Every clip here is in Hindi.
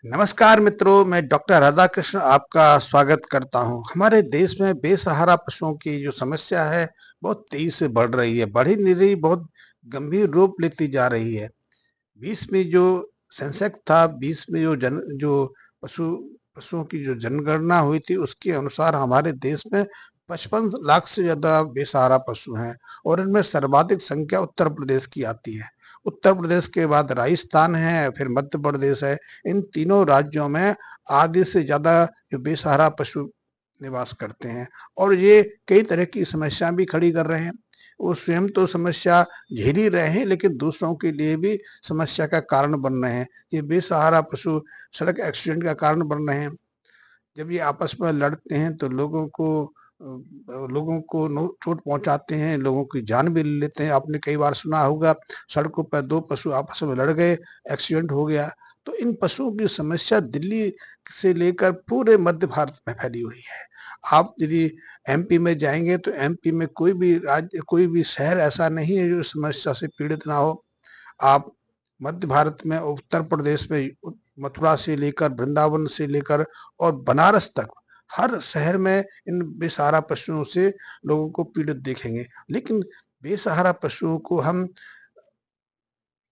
नमस्कार मित्रों, मैं डॉक्टर राधाकृष्ण आपका स्वागत करता हूं। हमारे देश में बेसहारा पशुओं की जो समस्या है बहुत तेजी से बढ़ रही है। बढ़ ही नहीं रही, बहुत गंभीर रूप लेती जा रही है। 20 में जो सेंसेक्स था, 20 में जो पशु पशुओं की जो जनगणना हुई थी, उसके अनुसार हमारे देश में 55 लाख से ज्यादा बेसहारा पशु हैं और इनमें सर्वाधिक संख्या उत्तर प्रदेश की आती है। उत्तर प्रदेश के बाद राजस्थान है, फिर मध्य प्रदेश है। इन तीनों राज्यों में आधे से ज्यादा जो बेसहारा पशु निवास करते हैं और ये कई तरह की समस्या भी खड़ी कर रहे हैं। वो स्वयं तो समस्या झेल ही रहे हैं, लेकिन दूसरों के लिए भी समस्या का कारण बन रहे हैं। ये बेसहारा पशु सड़क एक्सीडेंट का कारण बन रहे हैं। जब ये आपस में लड़ते हैं तो लोगों को चोट पहुंचाते हैं, लोगों की जान भी ले लेते हैं। आपने कई बार सुना होगा, सड़कों पर दो पशु आपस में लड़ गए, एक्सीडेंट हो गया। तो इन पशुओं की समस्या दिल्ली से लेकर पूरे मध्य भारत में फैली हुई है। आप यदि एमपी में जाएंगे तो एमपी में कोई भी राज्य, कोई भी शहर ऐसा नहीं है जो इस समस्या से पीड़ित ना हो। आप मध्य भारत में, उत्तर प्रदेश में, मथुरा से लेकर, वृंदावन से लेकर और बनारस तक हर शहर में इन बेसहारा पशुओं से लोगों को पीड़ित देखेंगे। लेकिन बेसहारा पशुओं को हम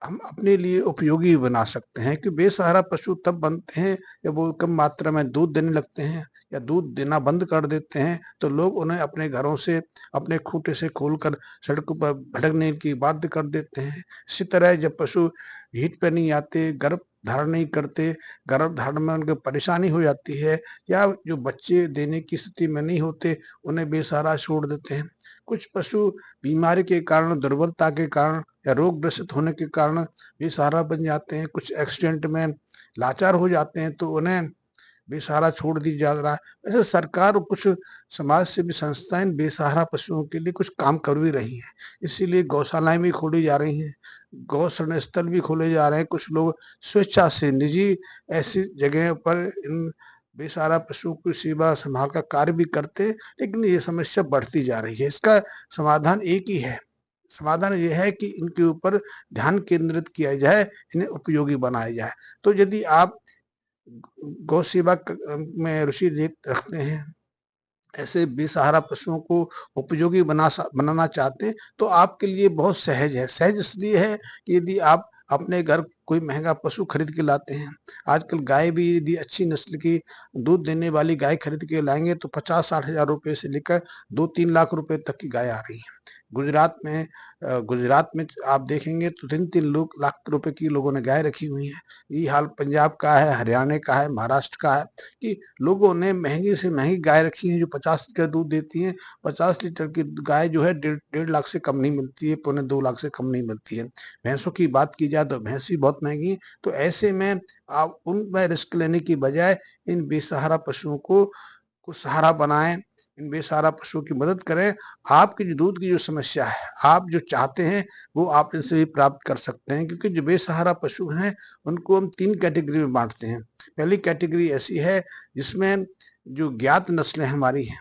अपने लिए उपयोगी बना सकते हैं कि बेसहारा पशु तब बनते हैं जब वो कम मात्रा में दूध देने लगते हैं या दूध देना बंद कर देते हैं, तो लोग उन्हें अपने घरों से, अपने खूंटे से खोलकर सड़कों पर भटकने की बाध्य कर देते हैं। इसी तरह जब पशु हीट पे नहीं आते, गर्भ धारण नहीं करते, गर्भ धारण में उनको परेशानी हो जाती है या जो बच्चे देने की स्थिति में नहीं होते, उन्हें बेसहारा छोड़ देते हैं। कुछ पशु बीमारी के कारण, दुर्बलता के कारण या रोग ग्रसित होने के कारण बेसहारा बन जाते हैं। कुछ एक्सीडेंट में लाचार हो जाते हैं तो उन्हें बेसहारा छोड़ दी जा रहा है। वैसे सरकार और कुछ समाज सेवी संस्थाएं बेसहारा पशुओं के लिए कुछ काम कर भी रही हैं। इसीलिए गौशालाएं भी खोली जा रही हैं, गौशरण स्थल भी खोले जा रहे हैं। कुछ लोग स्वेच्छा से निजी ऐसी जगह पर इन बेसहारा पशुओं की सेवा संभाल का कार्य भी करते हैं, लेकिन ये समस्या बढ़ती जा रही है। इसका समाधान एक ही है। समाधान ये है कि इनके ऊपर ध्यान केंद्रित किया जाए, इन्हें उपयोगी बनाया जाए। तो यदि आप गौ सेवा में रुचि रखते हैं, ऐसे बेसहारा पशुओं को उपयोगी बनाना चाहते हैं, तो आपके लिए बहुत सहज है। सहज इसलिए है कि यदि आप अपने घर कोई महंगा पशु खरीद के लाते हैं, आजकल गाय भी यदि अच्छी नस्ल की दूध देने वाली गाय खरीद के लाएंगे तो 50-60 हजार रुपए से लेकर 2-3 लाख रुपए तक की गाय आ रही है। गुजरात में आप देखेंगे तो 3-3 लाख रुपए की लोगों ने गाय रखी हुई है। ये हाल पंजाब का है, हरियाणा का है, महाराष्ट्र का है कि लोगों ने महंगी से महंगी गाय रखी है जो 50 लीटर दूध देती है। 50 लीटर की गाय जो है 1.5 लाख से कम नहीं मिलती है, 1.25 लाख से कम नहीं मिलती है। भैंसों की बात की जाए तो भैंस भी बहुत महंगी है। तो ऐसे में आप उनमें रिस्क लेने की बजाय इन बेसहारा पशुओं को सहारा बनाएं, इन बेसहारा पशुओं की मदद करें। आपकी जो दूध की जो समस्या है, आप जो चाहते हैं वो आप इनसे भी प्राप्त कर सकते हैं, क्योंकि जो बेसहारा पशु हैं उनको हम 3 कैटेगरी में बांटते हैं। पहली कैटेगरी ऐसी है जिसमें जो ज्ञात नस्लें हमारी हैं,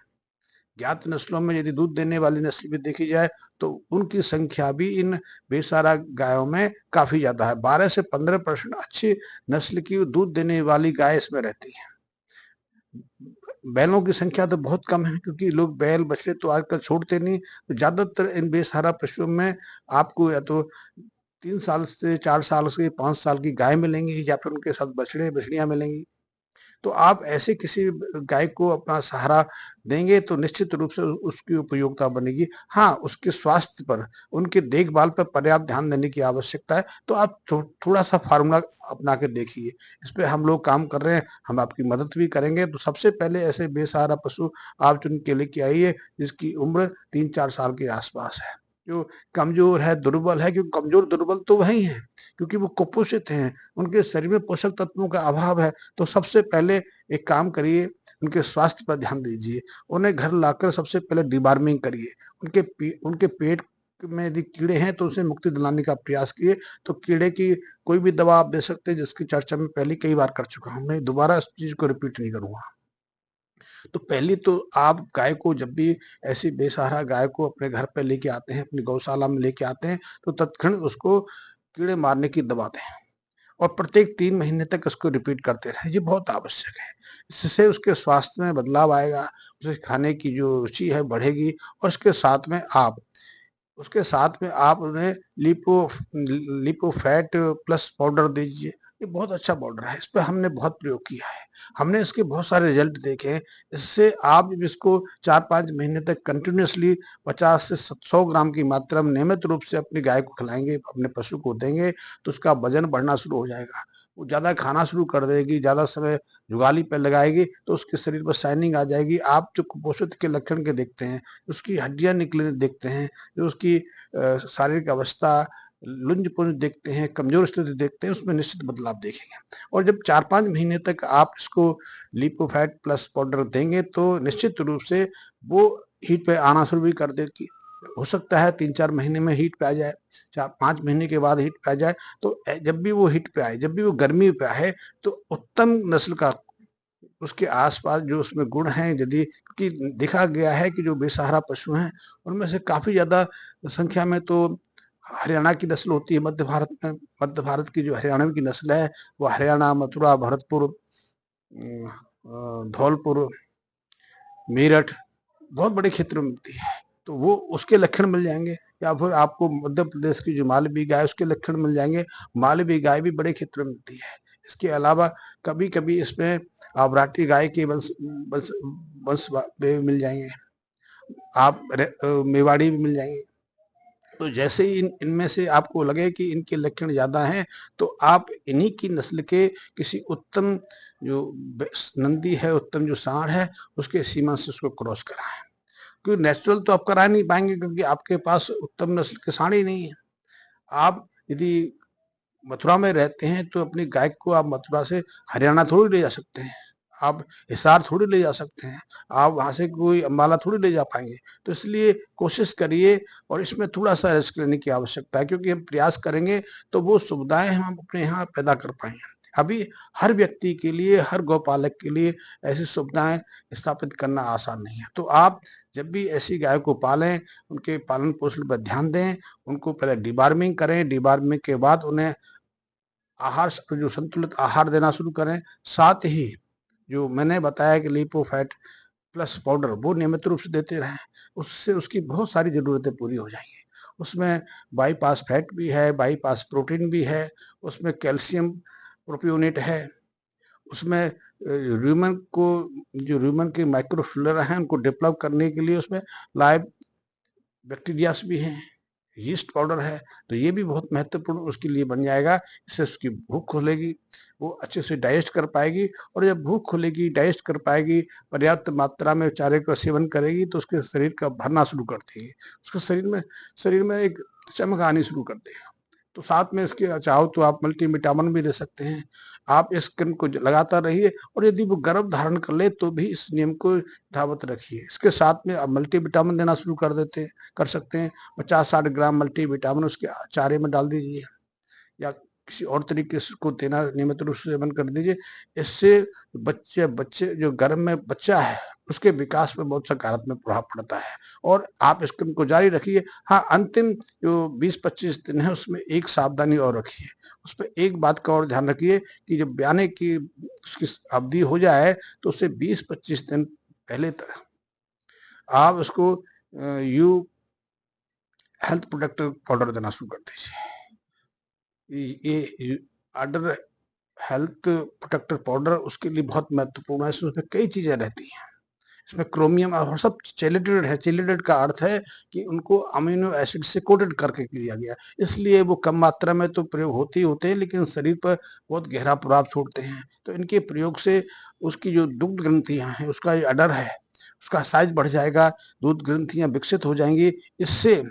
ज्ञात नस्लों में यदि दूध देने वाली नस्ल भी देखी जाए तो उनकी संख्या भी इन बेसहारा गायों में काफी ज्यादा है। 12 से 15% अच्छी नस्ल की दूध देने वाली गाय इसमें रहती है। बैलों की संख्या तो बहुत कम है, क्योंकि लोग बैल बछड़े तो आजकल छोड़ते नहीं। तो ज्यादातर इन बेसहारा पशुओं में आपको या तो 3 साल से 4 साल से 5 साल की गाय मिलेंगी या फिर उनके साथ बछड़े बछड़ियां मिलेंगी। तो आप ऐसे किसी गाय को अपना सहारा देंगे तो निश्चित रूप से उसकी उपयोगिता बनेगी। हाँ, उसके स्वास्थ्य पर, उनके देखभाल पर पर्याप्त ध्यान देने की आवश्यकता है। तो आप थोड़ा सा फार्मूला अपना के देखिए। इस पे हम लोग काम कर रहे हैं, हम आपकी मदद भी करेंगे। तो सबसे पहले ऐसे बेसहारा पशु आप चुन के लेके आइए जिसकी उम्र 3-4 साल के आसपास है, जो कमजोर है, दुर्बल है। क्योंकि कमजोर दुर्बल तो वही है क्योंकि वो कुपोषित हैं, उनके शरीर में पोषक तत्वों का अभाव है। तो सबसे पहले एक काम करिए, उनके स्वास्थ्य पर ध्यान दीजिए। उन्हें घर लाकर सबसे पहले डिबार्मिंग करिए। उनके पेट में यदि कीड़े हैं तो उसे मुक्ति दिलाने का प्रयास किए। तो कीड़े की कोई भी दवा आप दे सकते हैं, जिसकी चर्चा मैं पहले कई बार कर चुका हूँ, मैं दोबारा इस चीज को रिपीट नहीं करूंगा। तो पहली तो आप गाय को, जब भी ऐसी बेसहारा गाय को अपने घर पे लेके आते हैं, अपनी गौशाला में लेके आते हैं, तो तत्क्षण उसको कीड़े मारने की दवा दें। और प्रत्येक 3 महीने तक इसको रिपीट करते रहें, ये बहुत आवश्यक है। इससे उसके स्वास्थ्य में बदलाव आएगा, उसे खाने की जो रुचि है बढ़ेगी और उसके साथ में आप उन्हें लिपोफैट प्लस पाउडर दीजिए। ये बहुत अच्छा पाउडर है, इस पे हमने बहुत प्रयोग किया है। हमने इसके बहुत सारे रिजल्ट देखे हैं। इससे आप जब इसको 4-5 महीने तक कंटिन्यूअसली 50 से 100 ग्राम की मात्रा में नियमित रूप से अपनी गाय को खिलाएँगे, अपने पशु को देंगे, तो उसका वज़न बढ़ना शुरू हो जाएगा। वो ज़्यादा खाना शुरू कर देगी, ज़्यादा समय जुगाली पे लगाएगी, तो उसके शरीर पर शाइनिंग आ जाएगी। आप जो कुपोषित के लक्षण के देखते हैं, उसकी हड्डियाँ निकलने देखते हैं, जो उसकी शारीरिक अवस्था, लुंज-पुंज देखते हैं, कमज़ोर स्थिति देखते हैं, उसमें निश्चित बदलाव देखेंगे। और जब 4-5 महीने तक आप इसको लिपोफैट प्लस पाउडर देंगे, तो निश्चित रूप से वो हीट पे आना शुरू भी कर देगी। हो सकता है 3-4 महीने में हीट पे आ जाए, 4-5 महीने के बाद हीट पे आ जाए, तो जब भी वो हीट पे आए, जब भी वो गर्मी पे आए, तो उत्तम नस्ल का उसके आस-पास जो उसमें गुण हैं, यदि कि देखा गया है कि जो बेसहारा पशु हैं, उनमें से काफ़ी ज़्यादा संख्या में तो हरियाणा की नस्ल होती है मध्य भारत में। मध्य भारत की जो हरियाणवी की नस्ल है, वो हरियाणा, मथुरा, भरतपुर, धौलपुर, मेरठ बहुत बड़े क्षेत्र में मिलती है। तो वो उसके लक्षण मिल जाएँगे, या फिर आपको मध्य प्रदेश की जो मालवी गाय, उसके लक्षण मिल जाएँगे। मालवी गाय भी बड़े क्षेत्र में मिलती है। इसके अलावा कभी-कभी इसमें आभराटी गाय के वंश वंश भी मिल जाएँगे। मेवाड़ी भी मिल जाएँगे। तो जैसे ही इनमें से आपको लगे कि इनके लक्षण ज़्यादा हैं, तो आप इन्हीं की नस्ल के किसी उत्तम जो नंदी है, उत्तम जो सांड है, उसके सीमन से उसको क्रॉस कराएँ। क्योंकि नेचुरल तो आप करा नहीं पाएँगे, क्योंकि आपके पास उत्तम नस्ल के सांड ही नहीं है। आप यदि मथुरा में रहते हैं, तो अपनी गाय को आप मथुरा से हरियाणा थोड़ी ले जा सकते हैं। आप हिसार थोड़ी ले जा सकते हैं। आप वहाँ से कोई अम्बाला थोड़ी ले जा पाएँगे। तो इसलिए कोशिश करिए, और इसमें थोड़ा-सा रिस्क लेने की आवश्यकता है, क्योंकि हम प्रयास करेंगे तो वो सुविधाएँ हम अपने यहाँ पैदा कर पाएँगे। अभी हर व्यक्ति के लिए, हर गौपालक के लिए ऐसी सुविधाएँ स्थापित करना आसान नहीं है। तो आप जब भी ऐसी गाय को पालें, उनके पालन-पोषण पर ध्यान दें, उनको पहले डिवॉर्मिंग करें, डिवॉर्मिंग के बाद उन्हें आहार जो संतुलित आहार देना शुरू करें। साथ ही जो मैंने बताया कि लिपोफैट प्लस पाउडर वो नियमित रूप से देते रहें, उससे उसकी बहुत सारी ज़रूरतें पूरी हो जाएँगी। उसमें बाईपास फैट भी है, बाईपास प्रोटीन भी है, उसमें कैल्शियम प्रोपियोनेट है, उसमें र्यूमन के माइक्रोफ्लोरा हैं, उनको डेवलप करने के लिए उसमें लाइव बैक्टीरियास भी हैं, यीस्ट पाउडर है, तो ये भी बहुत महत्वपूर्ण उसके लिए बन जाएगा। इससे उसकी भूख खुलेगी, वो अच्छे से डाइजेस्ट कर पाएगी, और जब भूख खुलेगी, डाइजेस्ट कर पाएगी, पर्याप्त मात्रा में चारे का सेवन करेगी, तो उसके शरीर का भरना शुरू कर देगी। उसके शरीर में एक चमक आनी शुरू कर देगा। तो साथ में इसके चाहो तो आप मल्टीविटामिन भी दे सकते हैं। आप इस क्रम को लगातार रहिए, और यदि वो गर्भ धारण कर ले, तो भी इस नियम को यथावत रखिए। इसके साथ में आप मल्टीविटामिन देना शुरू कर सकते हैं। 50-60 ग्राम मल्टीविटामिन उसके चारे में डाल दीजिए, या किसी और तरीके से उसको देना नियमित रूप से सेवन कर दीजिए। इससे बच्चे जो गर्भ में बच्चा है, उसके विकास पे बहुत सकारात्मक प्रभाव पड़ता है, और आप इस क्रम को जारी रखिए। हाँ, अंतिम जो 20-25 दिन है, उसमें एक सावधानी और रखिए। उसपे एक बात का और ध्यान रखिए कि जब ब्याने की उसकी अवधि हो जाए, तो उससे 20-25 दिन पहले तक आप उसको यू हेल्थ प्रोटेक्टर पाउडर देना शुरू कर दीजिए। ये अडर हेल्थ प्रोटेक्टर पाउडर उसके लिए बहुत महत्वपूर्ण है। इसमें कई चीज़ें रहती हैं। इसमें क्रोमियम और सब चेलेटेड है। चेलेटेड का अर्थ है कि उनको अमीनो एसिड से कोटेड करके दिया गया, इसलिए वो कम मात्रा में तो प्रयोग होते ही होते हैं, लेकिन शरीर पर बहुत गहरा प्रभाव छोड़ते हैं। तो इनके प्रयोग से उसकी जो दुग्ध ग्रंथियाँ हैं, उसका जो अडर है, उसका साइज बढ़ जाएगा, दूध ग्रंथियाँ विकसित हो जाएँगी। इससे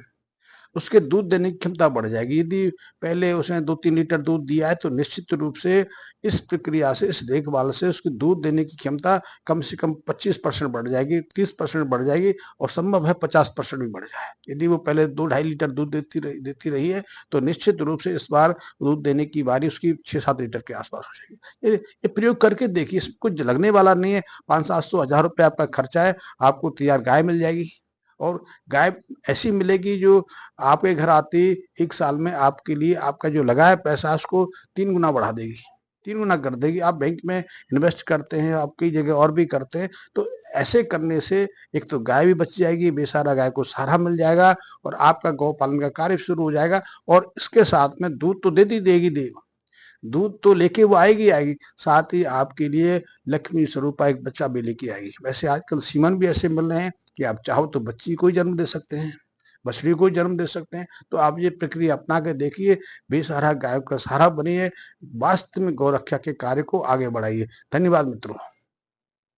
उसके दूध देने की क्षमता बढ़ जाएगी। यदि पहले उसने 2-3 लीटर दूध दिया है, तो निश्चित रूप से इस प्रक्रिया से, इस देखभाल से उसकी दूध देने की क्षमता कम से कम 25% बढ़ जाएगी, 30% बढ़ जाएगी, और संभव है 50% भी बढ़ जाए। यदि वो पहले 2-2.5 लीटर दूध देती रही है, तो निश्चित रूप से इस बार दूध देने की बारी उसकी 6-7 लीटर के आस-पास हो जाएगी। ये प्रयोग करके देखिए, इसमें कुछ लगने वाला नहीं है। 500-700 हज़ार रुपए आपका खर्चा है, आपको तैयार गाय मिल जाएगी, और गाय ऐसी मिलेगी जो आपके घर आती 1 साल में आपके लिए आपका जो लगा है पैसा उसको 3 गुना बढ़ा देगी, 3 गुना कर देगी। आप बैंक में इन्वेस्ट करते हैं, आप कई जगह और भी करते हैं, तो ऐसे करने से एक तो गाय भी बच जाएगी, बेसहारा गाय को सहारा मिल जाएगा और आपका गौ पालन का कार्य शुरू हो जाएगा। और इसके साथ में दूध तो देती देगी दूध तो लेके वो आएगी आएगी, साथ ही आपके लिए लक्ष्मी स्वरूपा एक बच्चा भी लेके आएगी। वैसे आजकल सीमन भी ऐसे मिल रहे हैं कि आप चाहो तो बच्ची को ही जन्म दे सकते हैं, बछड़ी को जन्म दे सकते हैं। तो आप ये प्रक्रिया अपना के देखिए, बेसहारा गाय का सहारा बनिए, वास्तव में गौ रक्षा के कार्य को आगे बढ़ाइए। धन्यवाद मित्रों।